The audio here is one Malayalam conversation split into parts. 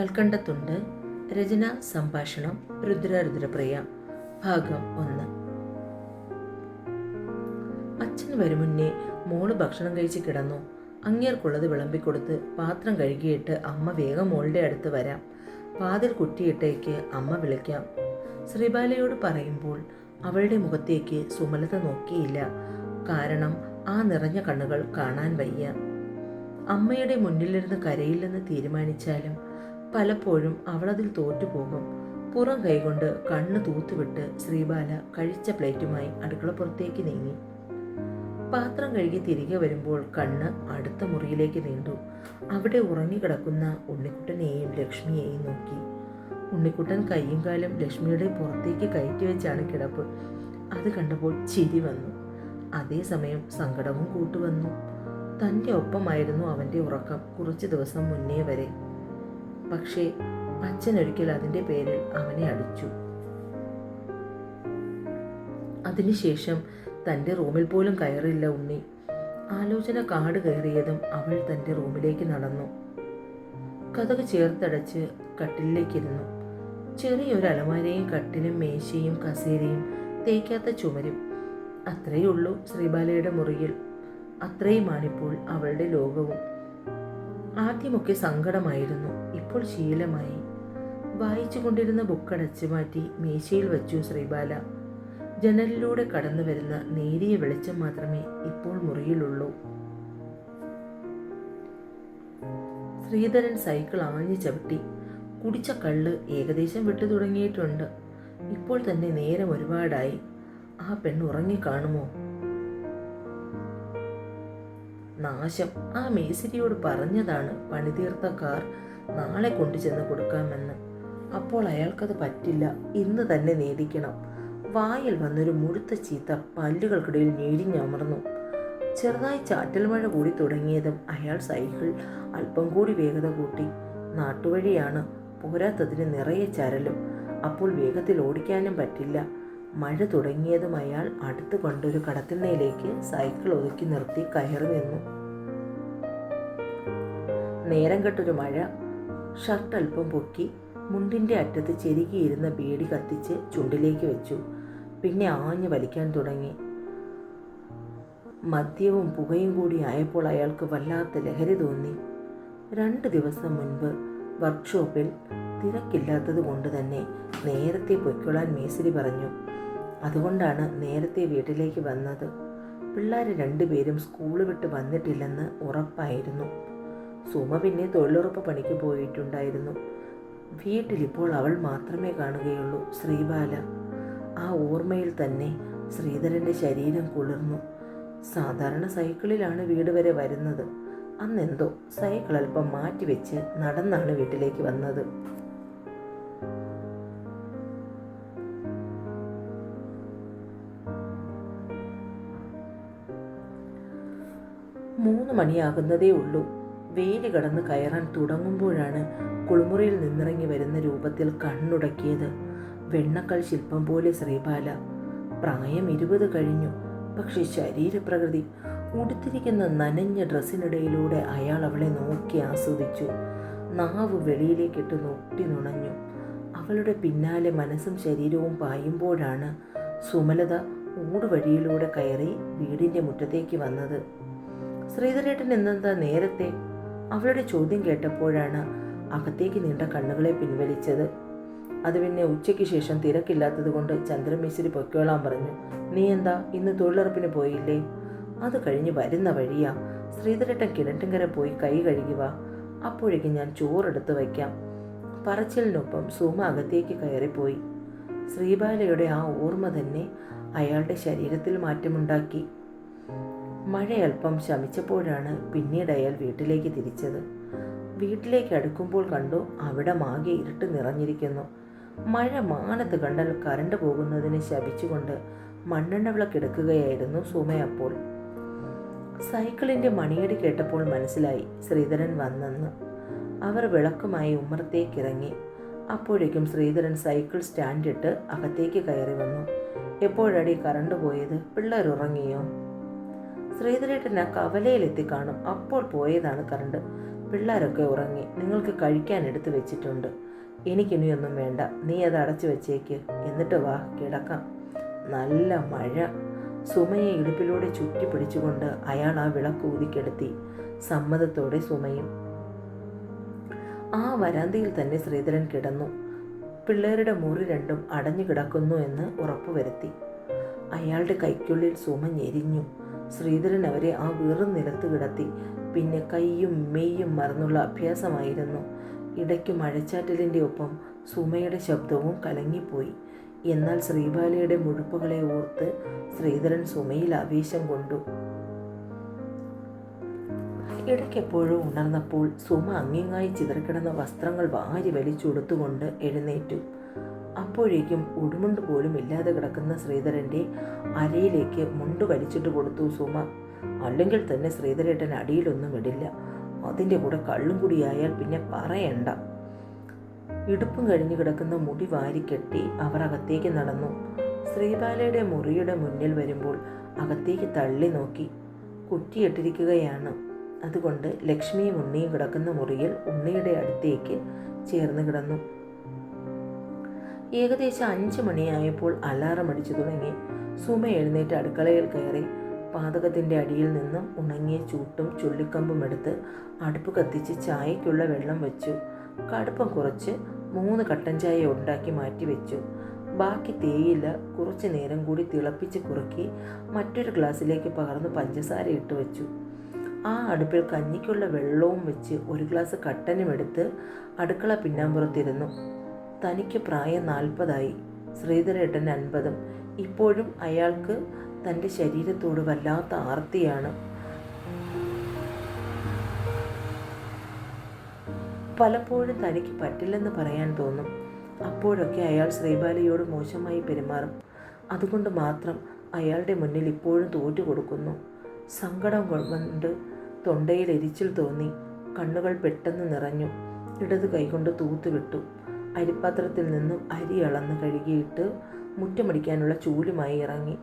കൽക്കണ്ടത്തുണ്ട്. രചന സംഭാഷണം രുദ്രപ്രിയ. ഭാഗം 1. അച്ഛൻ വരും മുന്നേ മോള് ഭക്ഷണം കഴിച്ച് കിടന്നു. അങ്ങേർക്കുള്ളത് വിളമ്പിക്കൊടുത്ത് പാത്രം കഴുകിയിട്ട് അമ്മ വേഗം മോളുടെ അടുത്ത് വരാം, വാതിൽ കുറ്റിയിട്ടേക്ക് അമ്മ വിളിക്കാം. ശ്രീബാലയോട് പറയുമ്പോൾ അവളുടെ മുഖത്തേക്ക് സുമലത നോക്കിയില്ല. കാരണം ആ നിറഞ്ഞ കണ്ണുകൾ കാണാൻ വയ്യ. അമ്മയുടെ മുന്നിലിരുന്ന് കരയില്ലെന്ന് തീരുമാനിച്ചാലും പലപ്പോഴും അവളതിൽ തോറ്റുപോകും. പുറം കൈകൊണ്ട് കണ്ണ് തൂത്തുവിട്ട് ശ്രീബാല കഴിച്ച പ്ലേറ്റുമായി അടുക്കളപ്പുറത്തേക്ക് നീങ്ങി. പാത്രം കഴുകി തിരികെ വരുമ്പോൾ കണ്ണ് അടുത്ത മുറിയിലേക്ക് നീണ്ടു. അവിടെ ഉറങ്ങിക്കിടക്കുന്ന ഉണ്ണിക്കുട്ടനെയും ലക്ഷ്മിയെയും നോക്കി. ഉണ്ണിക്കുട്ടൻ കൈയും കാലും ലക്ഷ്മിയുടെ പുറത്തേക്ക് കയറ്റി വെച്ചാണ് കിടപ്പ്. അത് കണ്ടപ്പോൾ ചിരി വന്നു. അതേസമയം സങ്കടവും കൂട്ടുവന്നു. തൻ്റെ ഒപ്പമായിരുന്നു അവൻ്റെ ഉറക്കം കുറച്ച് ദിവസം മുന്നേ വരെ. പക്ഷേ അച്ഛനൊരിക്കൽ അതിൻ്റെ പേരിൽ അവനെ അടിച്ചു. അതിനുശേഷം തൻ്റെ റൂമിൽ പോലും കയറില്ല ഉണ്ണി. ആലോചന കാട് കയറിയതും അവൾ തൻ്റെ റൂമിലേക്ക് നടന്നു. കതക് ചേർത്തടച്ച് കട്ടിലിലേക്കിരുന്നു. ചെറിയൊരു അലമാരയും കട്ടിലും മേശയും കസേരയും തേക്കാത്ത ചുമരും, അത്രയുള്ളൂ ശ്രീബാലയുടെ മുറിയിൽ. അത്രയുമാണിപ്പോൾ അവളുടെ ലോകവും. ആദ്യമൊക്കെ സങ്കടമായിരുന്നു, ഇപ്പോൾ ശീലമായി. വായിച്ചു കൊണ്ടിരുന്ന ബുക്കടച്ചു മാറ്റി മേശയിൽ വച്ചു ശ്രീബാല. ജനലിലൂടെ കടന്നു വരുന്ന നേരിയ വെളിച്ചം മാത്രമേ ഇപ്പോൾ മുറിയിലുള്ളൂ. ശ്രീധരൻ സൈക്കിൾ ആഞ്ഞു ചവിട്ടി. കുടിച്ച കള്ള് ഏകദേശം വിട്ടു തുടങ്ങിയിട്ടുണ്ട്. ഇപ്പോൾ തന്നെ നേരം ഒരുപാടായി. ആ പെണ്ണ് ഉറങ്ങിക്കാണുമോ? നാശം, ആ മേസിരിയോട് പറഞ്ഞതാണ് പണിതീർത്ത കാർ നാളെ കൊണ്ടുചെന്ന് കൊടുക്കാമെന്ന്. അപ്പോൾ അയാൾക്കത് പറ്റില്ല, ഇന്ന് തന്നെ നേടിക്കണം. വായിൽ വന്നൊരു മുഴുത്ത ചീത്ത പല്ലുകൾക്കിടയിൽ ഞെരിഞ്ഞമർന്നു. ചെറുതായി ചാറ്റൽ മഴ കൂടി തുടങ്ങിയതും അയാൾ സൈക്കിൾ അല്പം കൂടി വേഗത കൂട്ടി. നാട്ടുവഴിയാണ്, പോരാത്തതിന് നിറയെ ചരലും. അപ്പോൾ വേഗത്തിൽ ഓടിക്കാനും പറ്റില്ല. മഴ തുടങ്ങിയതും അയാൾ അടുത്ത് കൊണ്ടൊരു കടത്തിണ്ണയിലേക്ക് സൈക്കിൾ ഒതുക്കി നിർത്തി കയറി നിന്നു. നേരം കെട്ടൊരു മഴ. ഷർട്ട് അല്പം പൊക്കി മുണ്ടിൻ്റെ അറ്റത്ത് ചെരുകിയിരുന്ന ബീഡി കത്തിച്ച് ചുണ്ടിലേക്ക് വെച്ചു. പിന്നെ ആഞ്ഞു വലിക്കാൻ തുടങ്ങി. മദ്യവും പുകയും കൂടി ആയപ്പോൾ അയാൾക്ക് വല്ലാത്ത ലഹരി തോന്നി. 2 ദിവസം മുൻപ് വർക്ക്ഷോപ്പിൽ തിരക്കില്ലാത്തത് കൊണ്ട് തന്നെ നേരത്തെ പൊയ്ക്കൊള്ളാൻ മേസ്തിരി പറഞ്ഞു. അതുകൊണ്ടാണ് നേരത്തെ വീട്ടിലേക്ക് വന്നത്. പിള്ളേർ 2 പേരും സ്കൂൾ വിട്ട് വന്നിട്ടില്ലെന്ന് ഉറപ്പായിരുന്നു. സുമ പിന്നെ തൊഴിലുറപ്പ് പണിക്ക് പോയിട്ടുണ്ടായിരുന്നു. വീട്ടിലിപ്പോൾ അവൾ മാത്രമേ കാണുകയുള്ളൂ, ശ്രീബാല. ആ ഓർമ്മയിൽ തന്നെ ശ്രീധരൻ്റെ ശരീരം കുളിർന്നു. സാധാരണ സൈക്കിളിലാണ് വീട് വരെ വരുന്നത്. അന്നെന്തോ സൈക്കിൾ അല്പം മാറ്റിവെച്ച് നടന്നാണ് വീട്ടിലേക്ക് വന്നത്. മൂന്ന് മണിയാകുന്നതേ ഉള്ളൂ. വെയിൽ കടന്ന് കയറാൻ തുടങ്ങുമ്പോഴാണ് കുളിമുറിയിൽ നിന്നിറങ്ങി വരുന്ന രൂപത്തിൽ കണ്ണുടക്കിയത്. വെണ്ണക്കൽ ശില്പം പോലെ ശ്രീബാല. പ്രായം 20 കഴിഞ്ഞു. പക്ഷെ ശരീരപ്രകൃതി. ഉടുത്തിരിക്കുന്ന നനഞ്ഞ ഡ്രസ്സിനിടയിലൂടെ അയാൾ അവളെ നോക്കി ആസ്വദിച്ചു. നാവ് വെളിയിലേക്കിട്ട് നൊട്ടി നുണഞ്ഞു. അവളുടെ പിന്നാലെ മനസ്സും ശരീരവും പായുമ്പോഴാണ് സുമലത ഊടുവഴിയിലൂടെ കയറി വീടിൻ്റെ മുറ്റത്തേക്ക് വന്നത്. ശ്രീധരേട്ടൻ എന്നെന്താ നേരത്തെ? അവളുടെ ചോദ്യം കേട്ടപ്പോഴാണ് അകത്തേക്ക് നീണ്ട കണ്ണുകളെ പിൻവലിച്ചത്. അത് പിന്നെ ഉച്ചയ്ക്ക് ശേഷം തിരക്കില്ലാത്തത് കൊണ്ട് ചന്ദ്രമേശ്വരി പൊയ്ക്കോളാൻ പറഞ്ഞു. നീ എന്താ ഇന്ന് തൊഴിലുറപ്പിന് പോയില്ലേ? അത് കഴിഞ്ഞ് വരുന്ന വഴിയാ. ശ്രീധരേട്ടൻ കിണറ്റിൻകര പോയി കൈ കഴുകി വാ, അപ്പോഴേക്കും ഞാൻ ചോറെടുത്ത് വയ്ക്കാം. പറച്ചിലിനൊപ്പം സുമ അകത്തേക്ക് കയറിപ്പോയി. ശ്രീബാലയുടെ ആ ഓർമ്മ തന്നെ അയാളുടെ ശരീരത്തിൽ മാറ്റമുണ്ടാക്കി. മഴയൽപ്പം ശമിച്ചപ്പോഴാണ് പിന്നീട് അയാൾ വീട്ടിലേക്ക് തിരിച്ചത്. വീട്ടിലേക്ക് അടുക്കുമ്പോൾ കണ്ടു അവിടെ മാകെ ഇരുട്ട് നിറഞ്ഞിരിക്കുന്നു. മഴ മാനത്ത് കണ്ടാൽ കറണ്ട് പോകുന്നതിന് ശപിച്ചുകൊണ്ട് മണ്ണെണ്ണ വിളക്കെടുക്കുകയായിരുന്നു സുമയപ്പോൾ. സൈക്കിളിൻ്റെ മണിയടി കേട്ടപ്പോൾ മനസ്സിലായി ശ്രീധരൻ വന്നെന്ന്. അവർ വിളക്കുമായി ഉമ്മറത്തേക്കിറങ്ങി. അപ്പോഴേക്കും ശ്രീധരൻ സൈക്കിൾ സ്റ്റാൻഡിട്ട് അകത്തേക്ക് കയറി വന്നു. എപ്പോഴടി കറണ്ട് പോയത്? പിള്ളേർ ഉറങ്ങിയോ? ശ്രീധരേട്ടൻ ആ കവലയിലെത്തി കാണും. അപ്പോൾ പോയതാണ് കറണ്ട്. പിള്ളേരൊക്കെ ഉറങ്ങി. നിങ്ങൾക്ക് കഴിക്കാൻ എടുത്തു വെച്ചിട്ടുണ്ട്. എനിക്കിനിയൊന്നും വേണ്ട. നീ അത് അടച്ചു വെച്ചേക്ക്. എന്നിട്ട് വാ, കിടക്കാം. നല്ല മഴ. സുമയെ ഇടുപ്പിലൂടെ ചുറ്റി പിടിച്ചുകൊണ്ട് അയാൾ ആ വിളക്ക് ഊതിക്കെടുത്തി. സമ്മതത്തോടെ സുമയും. ആ വരാന്തയിൽ തന്നെ ശ്രീധരൻ കിടന്നു. പിള്ളേരുടെ മുറി രണ്ടും അടഞ്ഞു കിടക്കുന്നു എന്ന് ഉറപ്പുവരുത്തി. അയാളുടെ കൈക്കുള്ളിൽ സുമ ഞെരിഞ്ഞു. ശ്രീധരൻ അവരെ ആ വെറും നിലത്ത് കിടത്തി. പിന്നെ കൈയും മെയ്യും മറന്നുള്ള അഭ്യാസമായിരുന്നു. ഇടയ്ക്ക് മഴച്ചാറ്റലിൻ്റെ ഒപ്പം സുമയുടെ ശബ്ദവും കലങ്ങിപ്പോയി. എന്നാൽ ശ്രീബാലയുടെ മുഴുപ്പുകളെ ഓർത്ത് ശ്രീധരൻ സുമയിൽ ആവേശം കൊണ്ടു. ഇടയ്ക്കെപ്പോഴും ഉണർന്നപ്പോൾ സുമ അങ്ങിങ്ങായി ചിതറിക്കിടന്ന വസ്ത്രങ്ങൾ വാരി വലിച്ചുടുത്തുകൊണ്ട് എഴുന്നേറ്റു. അപ്പോഴേക്കും ഉടുമുണ്ട് പോലും ഇല്ലാതെ കിടക്കുന്ന ശ്രീധരൻ്റെ അരയിലേക്ക് മുണ്ട് വലിച്ചിട്ട് കൊടുത്തു സുമ. അല്ലെങ്കിൽ തന്നെ ശ്രീധരേട്ടൻ അടിയിലൊന്നും ഇടില്ല. അതിൻ്റെ കൂടെ കള്ളും കൂടിയായാൽ പിന്നെ പറയണ്ട. ഇടുപ്പും കഴിഞ്ഞു കിടക്കുന്ന മുടി വാരിക്കെട്ടി അവർ അകത്തേക്ക് നടന്നു. ശ്രീബാലയുടെ മുറിയുടെ മുന്നിൽ വരുമ്പോൾ അകത്തേക്ക് തള്ളി നോക്കി. കുറ്റിയിട്ടിരിക്കുകയാണ്. അതുകൊണ്ട് ലക്ഷ്മിയും ഉണ്ണിയും കിടക്കുന്ന മുറിയിൽ ഉണ്ണിയുടെ അടുത്തേക്ക് ചേർന്ന് കിടന്നു. ഏകദേശം 5 മണിയായപ്പോൾ അലാറം അടിച്ചു തുടങ്ങി. സുമ എഴുന്നേറ്റ് അടുക്കളയിൽ കയറി പാതകത്തിൻ്റെ അടിയിൽ നിന്നും ഉണങ്ങിയ ചൂട്ടും ചുള്ളിക്കമ്പും എടുത്ത് അടുപ്പ് കത്തിച്ച് ചായയ്ക്കുള്ള വെള്ളം വെച്ചു. കടുപ്പം കുറച്ച് 3 കട്ടൻ ചായ ഉണ്ടാക്കി മാറ്റി വെച്ചു. ബാക്കി തേയില കുറച്ച് നേരം കൂടി തിളപ്പിച്ച് കുറുക്കി മറ്റൊരു ഗ്ലാസ്സിലേക്ക് പകർന്ന് പഞ്ചസാര ഇട്ട് വെച്ചു. ആ അടുപ്പിൽ കഞ്ഞിക്കുള്ള വെള്ളവും വെച്ച് 1 ഗ്ലാസ് കട്ടനും എടുത്ത് അടുക്കള പിന്നാമ്പുറത്തിരുന്നു. തനിക്ക് പ്രായം 40ആയി. ശ്രീധരേട്ടൻ 50. ഇപ്പോഴും അയാൾക്ക് തൻ്റെ ശരീരത്തോട് വല്ലാത്ത ആർത്തിയാണ്. പലപ്പോഴും തനിക്ക് പറ്റില്ലെന്ന് പറയാൻ തോന്നും. അപ്പോഴൊക്കെ അയാൾ ശ്രീബാലയോട് മോശമായി പെരുമാറും. അതുകൊണ്ട് മാത്രം അയാളുടെ മുന്നിൽ ഇപ്പോഴും തോറ്റു കൊടുക്കുന്നു. സങ്കടം കൊണ്ട് തൊണ്ടയിൽ എരിച്ചിൽ തോന്നി. കണ്ണുകൾ പെട്ടെന്ന് നിറഞ്ഞു. ഇടത് കൈകൊണ്ട് തൂത്തുവിട്ടു. അരിപ്പാത്രത്തിൽ നിന്നും അരി അളന്ന് കഴുകിയിട്ട് മുറ്റമടിക്കാനുള്ള ചൂലുമായി ഇറങ്ങി.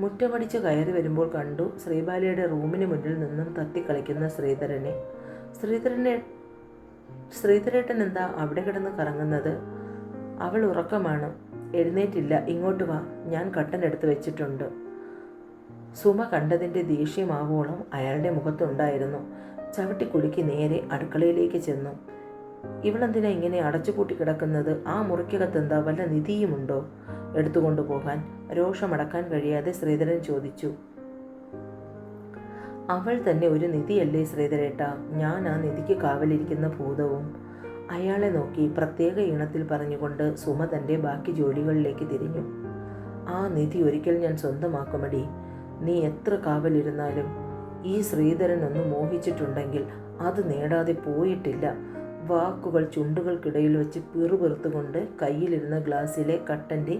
മുറ്റമടിച്ച് കയറി വരുമ്പോൾ കണ്ടു ശ്രീബാലയുടെ റൂമിന് മുന്നിൽ നിന്നും തത്തിക്കളിക്കുന്ന ശ്രീധരനെ. ശ്രീധരേട്ടൻ എന്താ അവിടെ കിടന്ന് കറങ്ങുന്നത്? അവൾ ഉറക്കമാണ്. എഴുന്നേറ്റില്ല. ഇങ്ങോട്ട് വാ, ഞാൻ കട്ടൻ എടുത്ത് വെച്ചിട്ടുണ്ട്. സുമ കണ്ടതിൻ്റെ ദേഷ്യമാവോളം അയാളുടെ മുഖത്തുണ്ടായിരുന്നു. ചവിട്ടിക്കുലുക്കി നേരെ അടുക്കളയിലേക്ക് ചെന്നു. ഇവളെന്തിനാ ഇങ്ങനെ അടച്ചുപൂട്ടി കിടക്കുന്നത്? ആ മുറിക്കകത്തെന്താ വല്ല നിധിയുമുണ്ടോ എടുത്തുകൊണ്ടു പോകാൻ? രോഷമടക്കാൻ കഴിയാതെ ശ്രീധരൻ ചോദിച്ചു. അവൾ തന്നെ ഒരു നിധിയല്ലേ ശ്രീധരേട്ട? ഞാൻ ആ നിധിക്ക് കാവലിരിക്കുന്ന ഭൂതവും. അയാളെ നോക്കി പ്രത്യേക ഈണത്തിൽ പറഞ്ഞുകൊണ്ട് സുമ തൻ്റെ ബാക്കി ജോലികളിലേക്ക് തിരിഞ്ഞു. ആ നിധി ഒരിക്കൽ ഞാൻ സ്വന്തമാക്കുമടി. നീ എത്ര കാവലിരുന്നാലും ഈ ശ്രീധരൻ ഒന്ന് മോഹിച്ചിട്ടുണ്ടെങ്കിൽ അത് നേടാതെ പോയിട്ടില്ല. വാക്കുകൾ ചുണ്ടുകൾക്കിടയിൽ വെച്ച് പിറുപിറുത്തുകൊണ്ട് കയ്യിലിരുന്ന ഗ്ലാസ്സിലെ കട്ടൻ്റെ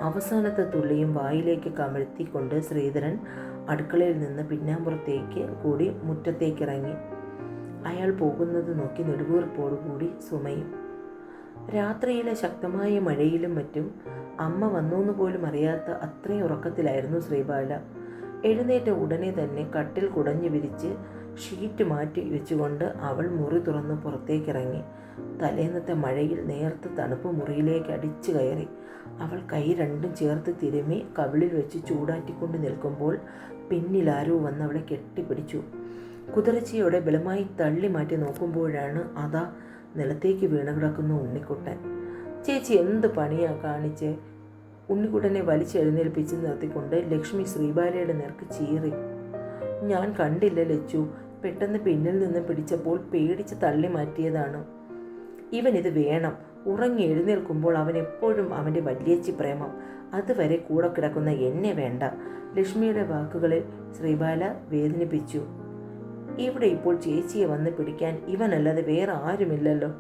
അവസാനത്തെ തുള്ളിയും വായിലേക്ക് കമഴ്ത്തിക്കൊണ്ട് ശ്രീധരൻ അടുക്കളയിൽ നിന്ന് പിന്നാമ്പുറത്തേക്ക് കൂടി മുറ്റത്തേക്കിറങ്ങി. അയാൾ പോകുന്നത് നോക്കി നെടുവീർപ്പോടുകൂടി സുമയും. രാത്രിയിലെ ശക്തമായ മഴയിലും മറ്റും അമ്മ വന്നൂന്ന് പോലും അറിയാത്ത അത്രയും ഉറക്കത്തിലായിരുന്നു ശ്രീബാല. എഴുന്നേറ്റ ഉടനെ തന്നെ കട്ടിൽ കുടഞ്ഞു വിരിച്ച് ഷീറ്റ് മാറ്റി വെച്ചുകൊണ്ട് അവൾ മുറി തുറന്ന് പുറത്തേക്കിറങ്ങി. തലേന്നത്തെ മഴയിൽ നേർത്ത തണുപ്പ് മുറിയിലേക്ക് അടിച്ചു കയറി. അവൾ കൈ രണ്ടും ചേർത്ത് തിരുമ്മി കവിളിൽ വെച്ച് ചൂടാറ്റിക്കൊണ്ട് നിൽക്കുമ്പോൾ പിന്നിലാരോ വന്ന് അവളെ കെട്ടിപ്പിടിച്ചു. കുതിരച്ചിയോടെ ബലമായി തള്ളി മാറ്റി നോക്കുമ്പോഴാണ് അതാ നിലത്തേക്ക് വീണ് കിടക്കുന്ന ഉണ്ണിക്കുട്ടൻ. ചേച്ചി എന്ത് പണിയാ കാണിച്ച്? ഉണ്ണിക്കുട്ടനെ വലിച്ചെഴുന്നേൽപ്പിച്ച് നിർത്തിക്കൊണ്ട് ലക്ഷ്മി ശ്രീബാലയുടെ നേർക്ക് ചീറി. ഞാൻ കണ്ടില്ല ലച്ചു. പെട്ടെന്ന് പിന്നിൽ നിന്ന് പിടിച്ചപ്പോൾ പേടിച്ച് തള്ളി മാറ്റിയതാണ്. ഇവനിത് വേണം. ഉറങ്ങി എഴുന്നേൽക്കുമ്പോൾ അവൻ എപ്പോഴും അവൻ്റെ വല്യേച്ചി പ്രേമം. അതുവരെ കൂടെ കിടക്കുന്ന എന്നെ വേണ്ട. ലക്ഷ്മിയുടെ വാക്കുകളിൽ ശ്രീബാല വേദനിപ്പിച്ചു. ഇവിടെ ഇപ്പോൾ ചേച്ചിയെ വന്ന് പിടിക്കാൻ ഇവനല്ലാതെ വേറെ ആരുമില്ലല്ലോ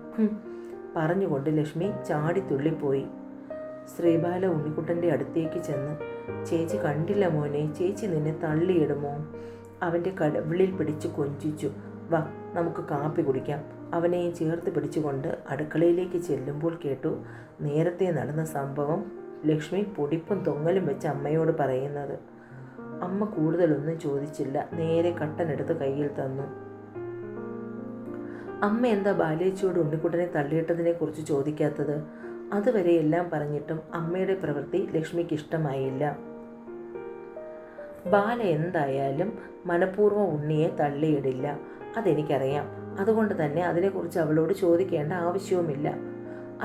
പറഞ്ഞുകൊണ്ട് ലക്ഷ്മി ചാടി തുള്ളിപ്പോയി. ശ്രീബാല ഉണ്ണിക്കുട്ടൻ്റെ അടുത്തേക്ക് ചെന്ന്, ചേച്ചി കണ്ടില്ല മോനെ, ചേച്ചി നിന്നെ തള്ളിയിടുമോ? അവൻ്റെ കടവിളിൽ പിടിച്ച് കൊഞ്ചിച്ചു. വാ, നമുക്ക് കാപ്പി കുടിക്കാം. അവനെയും ചേർത്ത് പിടിച്ചുകൊണ്ട് അടുക്കളയിലേക്ക് ചെല്ലുമ്പോൾ കേട്ടു നേരത്തെ നടന്ന സംഭവം ലക്ഷ്മി പൊടിപ്പും തൊങ്ങലും വെച്ച് അമ്മയോട് പറയുന്നത്. അമ്മ കൂടുതലൊന്നും ചോദിച്ചില്ല. നേരെ കട്ടനെടുത്ത് കയ്യിൽ തന്നു. അമ്മ എന്താ ബാലേച്ചിയോട് ഉണ്ണിക്കുട്ടനെ തള്ളിയിട്ടതിനെക്കുറിച്ച് ചോദിക്കാത്തത്? അതുവരെ എല്ലാം പറഞ്ഞിട്ടും അമ്മയുടെ പ്രവൃത്തി ലക്ഷ്മിക്ക് ഇഷ്ടമായില്ല. ബാല എന്തായാലും മനഃപൂർവ്വം ഉണ്ണിയെ തള്ളിയിടില്ല, അതെനിക്കറിയാം. അതുകൊണ്ട് തന്നെ അതിനെക്കുറിച്ച് അവളോട് ചോദിക്കേണ്ട ആവശ്യവുമില്ല.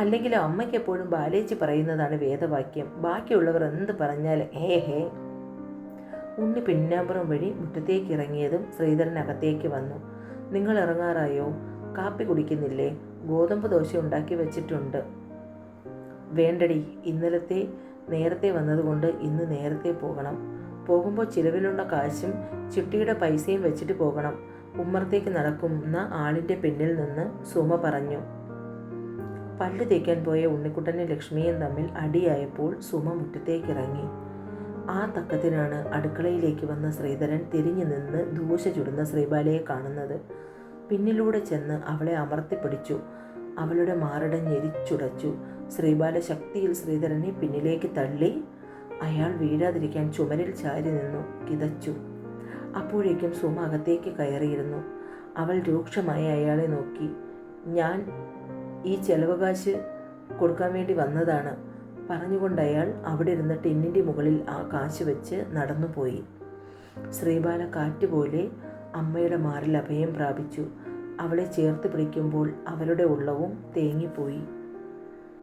അല്ലെങ്കിലും അമ്മയ്ക്ക് എപ്പോഴും ബാലേച്ചി പറയുന്നതാണ് വേദവാക്യം. ബാക്കിയുള്ളവർ എന്ത് പറഞ്ഞാൽ ഹേ. ഉണ്ണി പിന്നാമ്പുറം വഴി മുറ്റത്തേക്ക് ഇറങ്ങിയതും ശ്രീധരൻ അകത്തേക്ക് വന്നു. നിങ്ങൾ ഇറങ്ങാറായോ? കാപ്പി കുടിക്കുന്നില്ലേ? ഗോതമ്പ് ദോശ ഉണ്ടാക്കി വെച്ചിട്ടുണ്ട്. വേണ്ടടി, ഇന്നലത്തെ നേരത്തെ വന്നതുകൊണ്ട് ഇന്ന് നേരത്തെ പോകണം. പോകുമ്പോൾ ചിലവിലുള്ള കാശും ചിട്ടിയുടെ പൈസയും വെച്ചിട്ട് പോകണം. ഉമ്മറത്തേക്ക് നടക്കുന്ന ആളിൻ്റെ പിന്നിൽ നിന്ന് സുമ പറഞ്ഞു. പല്ല് തേക്കാൻ പോയ ഉണ്ണിക്കുട്ടനും ലക്ഷ്മിയും തമ്മിൽ അടിയായപ്പോൾ സുമ മുറ്റത്തേക്കിറങ്ങി. ആ തക്കത്തിനാണ് അടുക്കളയിലേക്ക് വന്ന ശ്രീധരൻ തിരിഞ്ഞു നിന്ന് ദോശ ചുടുന്ന ശ്രീബാലയെ കാണുന്നത്. പിന്നിലൂടെ ചെന്ന് അവളെ അമർത്തിപ്പിടിച്ചു. അവളുടെ മാറിടം ഞെരിച്ചുടച്ചു. ശ്രീബാല ശക്തിയിൽ ശ്രീധരനെ പിന്നിലേക്ക് തള്ളി. അയാൾ വീഴാതിരിക്കാൻ ചുമരിൽ ചാരി നിന്നു, കിതച്ചു. അപ്പോഴേക്കും സുമ അകത്തേക്ക് കയറിയിരുന്നു. അവൾ രൂക്ഷമായി അയാളെ നോക്കി. ഞാൻ ഈ ചെലവ് കാശ് കൊടുക്കാൻ വേണ്ടി വന്നതാണ് പറഞ്ഞുകൊണ്ട് അയാൾ അവിടെ ഇരുന്ന ടിന്നിൻ്റെ മുകളിൽ ആ കാശ് വെച്ച് നടന്നുപോയി. ശ്രീബാല കാറ്റുപോലെ അമ്മയുടെ മാറിൽ അഭയം പ്രാപിച്ചു. അവളെ ചേർത്ത് പിടിക്കുമ്പോൾ അവരുടെ ഉള്ളവും തേങ്ങിപ്പോയി.